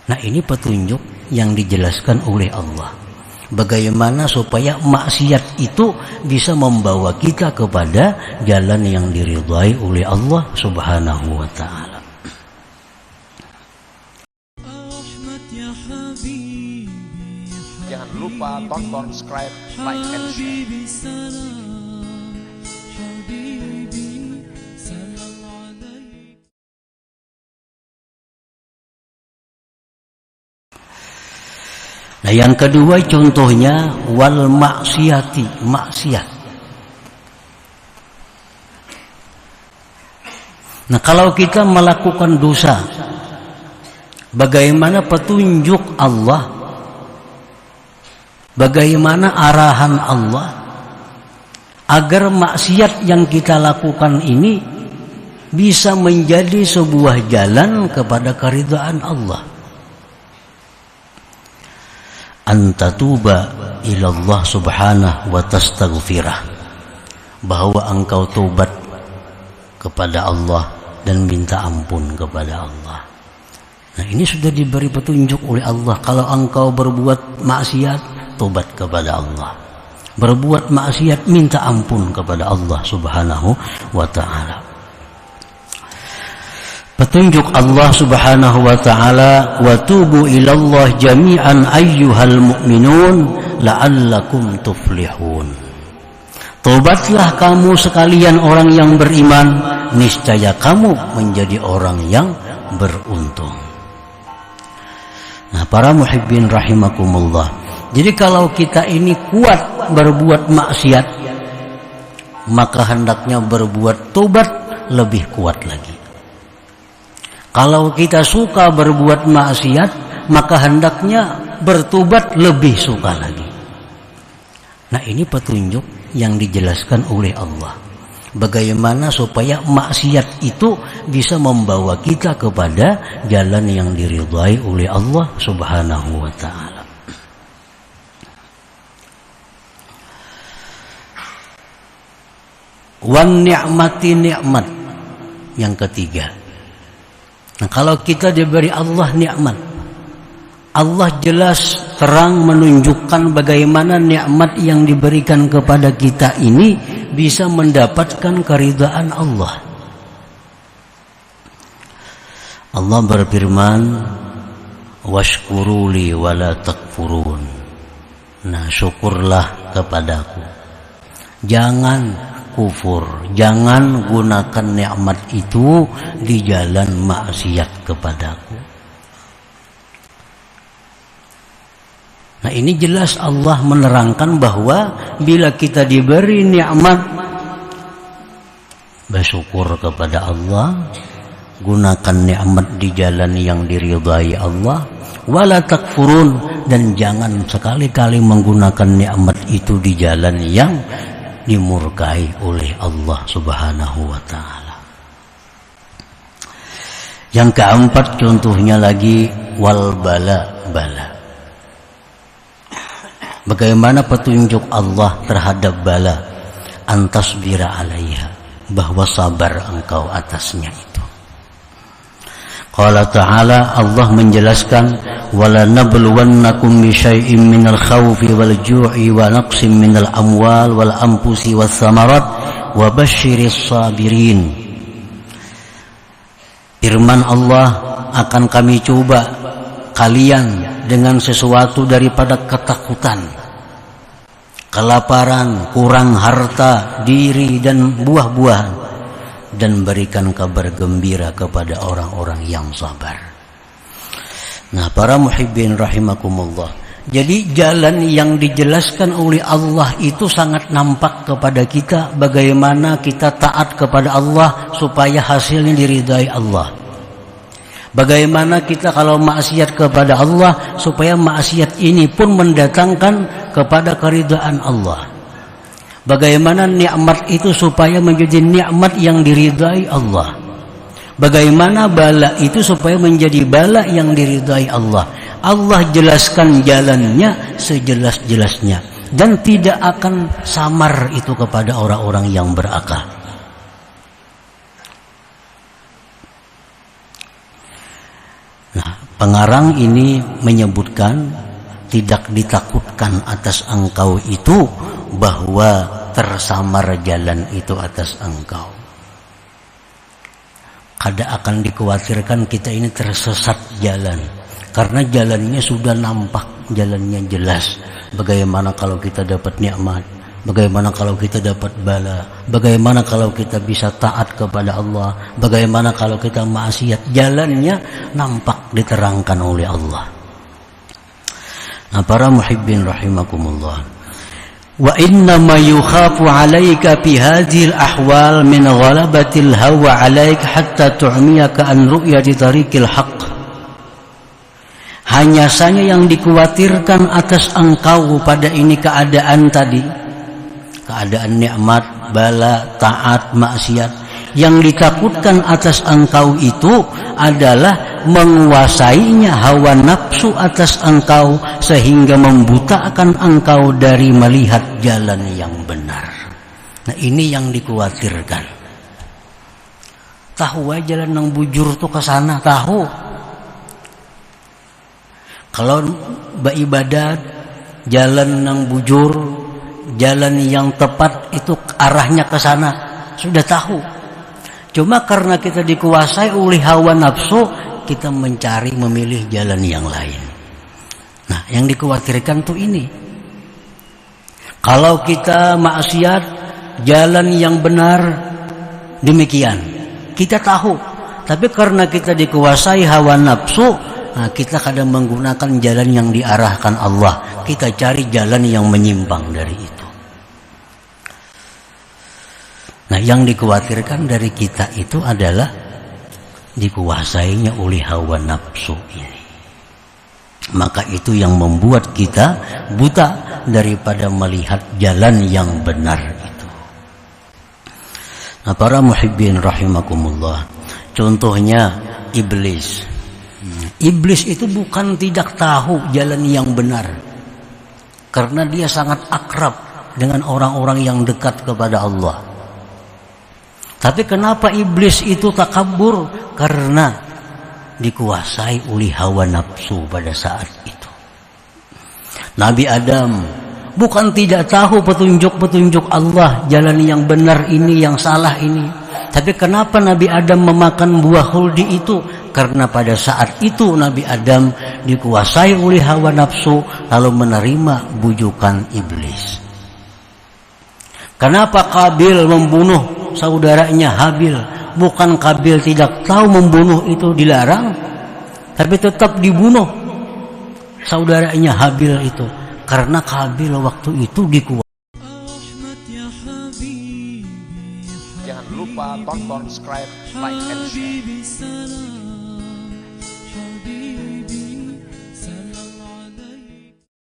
Nah, ini petunjuk yang dijelaskan oleh Allah. Bagaimana supaya maksiat itu bisa membawa kita kepada jalan yang diridhai oleh Allah Subhanahu wa ta'ala. Jangan lupa tonton, subscribe, like, and share. Nah, yang kedua contohnya wal maksiati, maksiat. Nah, kalau kita melakukan dosa, bagaimana petunjuk Allah? Bagaimana arahan Allah agar maksiat yang kita lakukan ini bisa menjadi sebuah jalan kepada keridhaan Allah? Antatuba ilallah subhanahu wa tastaghfirah, bahwa engkau tobat kepada Allah dan minta ampun kepada Allah. Nah, ini sudah diberi petunjuk oleh Allah. Kalau engkau berbuat maksiat, tobat kepada Allah. Berbuat maksiat, minta ampun kepada Allah Subhanahu wa ta'ala. Petunjuk Allah Subhanahu wa ta'ala, wa tubu ilallah jami'an ayyuhal mu'minun la'allakum tuflihun. Tobatlah kamu sekalian orang yang beriman, niscaya kamu menjadi orang yang beruntung. Nah, para muhibbin rahimakumullah, jadi kalau kita ini kuat berbuat maksiat, maka hendaknya berbuat tobat lebih kuat lagi. Kalau kita suka berbuat maksiat, maka hendaknya bertobat lebih suka lagi. Nah, ini petunjuk yang dijelaskan oleh Allah. Bagaimana supaya maksiat itu bisa membawa kita kepada jalan yang diridhai oleh Allah Subhanahu wa ta'ala. Wan ni'mati, nikmat yang ketiga. Nah, kalau kita diberi Allah nikmat, Allah jelas terang menunjukkan bagaimana nikmat yang diberikan kepada kita ini bisa mendapatkan keridhaan Allah. Allah berfirman, washkuruli wala takfurun. Nah, syukurlah kepadaku, jangan kufur, jangan gunakan nikmat itu di jalan maksiat kepadaku. Nah, ini jelas Allah menerangkan bahwa bila kita diberi nikmat, bersyukur kepada Allah, gunakan nikmat di jalan yang diridhai Allah, wala takfurun, dan jangan sekali-kali menggunakan nikmat itu di jalan yang dimurkai oleh Allah Subhanahu wa ta'ala. Yang keempat contohnya lagi wal bala. Bagaimana petunjuk Allah terhadap bala? Antasbira alaiha, bahwa sabar engkau atasnya itu. Qala ta'ala, Allah menjelaskan, wala nabluwannakum bi syai'in minal khawfi wal ju'i wa naqsin minal amwal wal anfusi was samarat wa basyiris sabirin. Firman Allah, akan kami coba kalian dengan sesuatu daripada ketakutan, kelaparan, kurang harta, diri dan buah-buahan, dan berikan kabar gembira kepada orang-orang yang sabar. Nah, para muhibbin rahimakumullah, jadi jalan yang dijelaskan oleh Allah itu sangat nampak kepada kita, bagaimana kita taat kepada Allah supaya hasilnya diridhai Allah. Bagaimana kita kalau maksiat kepada Allah supaya maksiat ini pun mendatangkan kepada keridhaan Allah. Bagaimana nikmat itu supaya menjadi nikmat yang diridhai Allah. Bagaimana bala itu supaya menjadi bala yang diridhai Allah. Allah jelaskan jalannya sejelas-jelasnya, dan tidak akan samar itu kepada orang-orang yang berakal. Nah, Pengarang ini menyebutkan tidak ditakutkan atas engkau itu bahwa tersamar jalan itu atas engkau. Kada akan dikhawatirkan kita ini tersesat jalan, karena jalannya sudah nampak, jalannya jelas. Bagaimana kalau kita dapat nikmat? Bagaimana kalau kita dapat bala? Bagaimana kalau kita bisa taat kepada Allah? Bagaimana kalau kita maksiat? Jalannya nampak diterangkan oleh Allah. Nah, para muhibbin rahimakumullah. Wa inna ma yukhafu 'alaika fi hadhil ahwal min ghalabatil hawa 'alaik hatta tu'miyaka an ru'yati tariqil haqq. Hanya saja yang dikhawatirkan atas engkau pada ini keadaan tadi, keadaan nikmat, bala, taat, maksiat. Yang ditakutkan atas engkau itu adalah menguasainya hawa nafsu atas engkau sehingga membutakan engkau dari melihat jalan yang benar. Nah, ini yang dikhawatirkan. Tahu aja jalan yang bujur tuh ke sana, tahu. Kalau beribadat, jalan yang bujur, jalan yang tepat itu arahnya ke sana, sudah tahu. Cuma karena kita dikuasai oleh hawa nafsu, kita mencari, memilih jalan yang lain. Nah, yang dikhawatirkan tuh ini. Kalau kita maksiat, jalan yang benar demikian. Kita tahu, tapi karena kita dikuasai hawa nafsu, nah, kita kadang menggunakan jalan yang diarahkan Allah. Kita cari jalan yang menyimpang dari itu. Nah, yang dikhawatirkan dari kita itu adalah dikuasainya oleh hawa nafsu ini. Maka itu yang membuat kita buta daripada melihat jalan yang benar itu. Nah, para muhibbin rahimakumullah, contohnya iblis. Iblis itu bukan tidak tahu jalan yang benar, karena dia sangat akrab dengan orang-orang yang dekat kepada Allah. Tapi kenapa iblis itu takabur? Karena dikuasai oleh hawa nafsu pada saat itu. Nabi Adam bukan tidak tahu petunjuk-petunjuk Allah, jalan yang benar ini, yang salah ini. Tapi kenapa Nabi Adam memakan buah khuldi itu? Karena pada saat itu Nabi Adam dikuasai oleh hawa nafsu, lalu menerima bujukan iblis. Kenapa Kabil membunuh saudaranya Habil? Bukan Kabil tidak tahu membunuh itu dilarang, tapi tetap dibunuh saudaranya Habil itu, karena Kabil waktu itu dikuasai. Jangan lupa tonton, subscribe, like, and share.